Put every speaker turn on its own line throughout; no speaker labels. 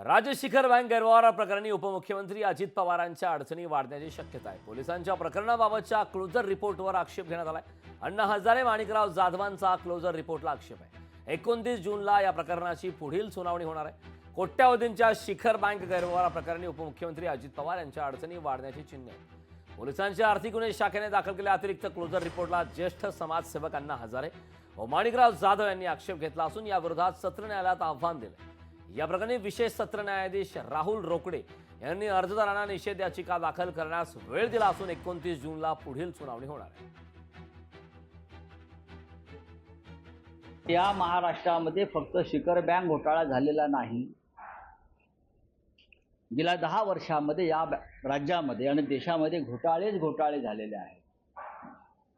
राज्य शिखर बँक गैरव्यवहाराप्रकरणी उपमुख्यमंत्री अजित पवारांच्या अडचणी वाढण्याची शक्यता आहे। पोलिसांच्या प्रकरणाबाबतच्या क्लोजर रिपोर्टवर आक्षेप घेण्यात आलाय। अण्णा हजारे माणिकराव जाधवांचा क्लोजर रिपोर्टला आक्षेप आहे। 29 जूनला या प्रकरणाची पुढील सुनावणी होणार आहे। कोट्यावधींच्या शिखर बँक गैरव्यवहाराप्रकरणी उपमुख्यमंत्री अजित पवार यांच्या अडचणी वाढण्याची चिन्हे आहेत। पोलिसांच्या आर्थिक गुन्हे शाखेने दाखल केलेल्या अतिरिक्त क्लोजर रिपोर्टला ज्येष्ठ समाजसेवक अण्णा हजारे व माणिकराव जाधव यांनी आक्षेप घेतला असून याविरोधात सत्र न्यायालयात आव्हान दिले। या प्रकरणी विशेष सत्र न्यायाधीश राहुल रोकडे यांनी अर्जदारांना निषेध याचिका दाखल करण्यास वेळ दिला असून 29 जूनला पुढील सुनावणी होणार आहे।
या महाराष्ट्रामध्ये फक्त शिखर बँक घोटाळा झालेला नाही, गेल्या 10 वर्षांमध्ये या राज्यामध्ये आणि देशामध्ये घोटाळे झालेले आहेत।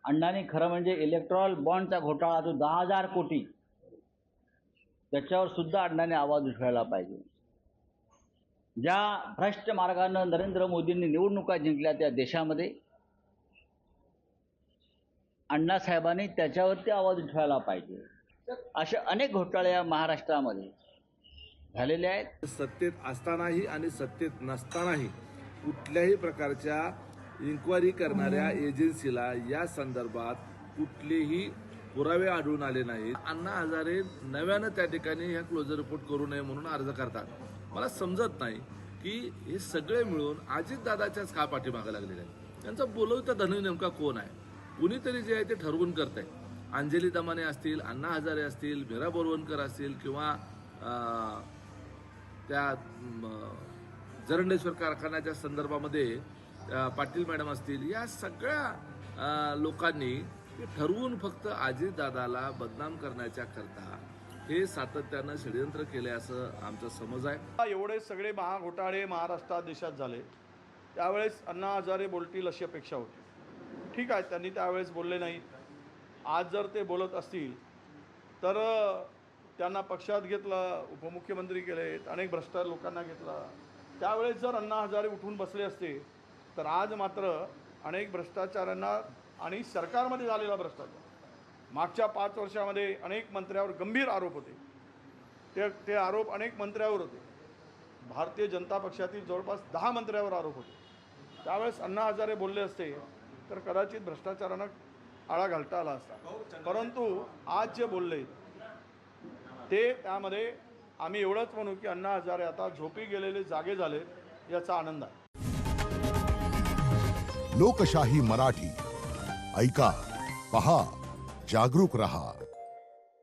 अण्णांनी खरं म्हणजे इलेक्ट्रॉल बॉन्डचा घोटाळा जो 10,000 कोटी, त्याच्यावर सुद्धा अण्णांनी आवाज उठवायला पाहिजे। ज्या भ्रष्ट मार्गाने नरेंद्र मोदींनी निवडणुका जिंकल्या त्या देशामध्ये अण्णासाहेबांनी त्याच्यावरती आवाज उठवायला पाहिजे। असे अनेक घोटाळे या महाराष्ट्रामध्ये झालेले आहेत।
सत्तेत असतानाही आणि सत्तेत नसतानाही कुठल्याही प्रकारच्या इन्क्वायरी करणाऱ्या एजन्सीला या संदर्भात कुठलेही पुरावे आढळून आले नाहीत। अण्णा हजारे नव्यानं त्या ठिकाणी ह्या क्लोजर रिपोर्ट करू नये म्हणून अर्ज करतात। मला समजत नाही की हे सगळे मिळून अजितदादाच्याच का पाठीमागे लागलेले आहेत। त्यांचा बोलवता धनी नेमका कोण आहे? कुणीतरी जे आहे ते ठरवून करत आहे। अंजली दमाने असतील, अण्णा हजारे असतील, मीरा बोरवणकर असतील किंवा त्या जरंडेश्वर कारखान्याच्या संदर्भामध्ये पाटील मॅडम असतील, या सगळ्या लोकांनी ठरवून फक्त अजितदादाला बदनाम करण्याच्या करता हे सातत्यानं षडयंत्र केले असं आमचा समज आहे।
एवढे सगळे महाघोटाळे महाराष्ट्रात देशात झाले त्यावेळेस अण्णा हजारे बोलतील अशी अपेक्षा होती। ठीक आहे, त्यांनी त्यावेळेस बोलले नाही। आज जर ते बोलत असतील तर त्यांना पक्षात घेतलं, उपमुख्यमंत्री केले, अनेक भ्रष्ट लोकांना घेतला। त्यावेळेस जर अण्णा हजारे उठून बसले असते तर आज मात्र अनेक भ्रष्टाचारांना आणि सरकारमध्ये झालेला भ्रष्टाचार, मागच्या 5 वर्षामध्ये अनेक मंत्र्यावर गंभीर आरोप होते। ते आरोप अनेक मंत्र्यावर होते। भारतीय जनता पक्षातील जवळपास 10 मंत्र्यावर आरोप होते। त्यावेळेस अण्णा हजारे बोलले असते तर कदाचित भ्रष्टाचारांना आळा घालता आला असता। परंतु आज जे बोलले ते त्यामध्ये आम्ही एवढंच म्हणू की अण्णा हजारे आता झोपी गेलेले जागे झाले याचा आनंद आहे।
लोकशाही मराठी ऐका, पहा, जागरूक रहा।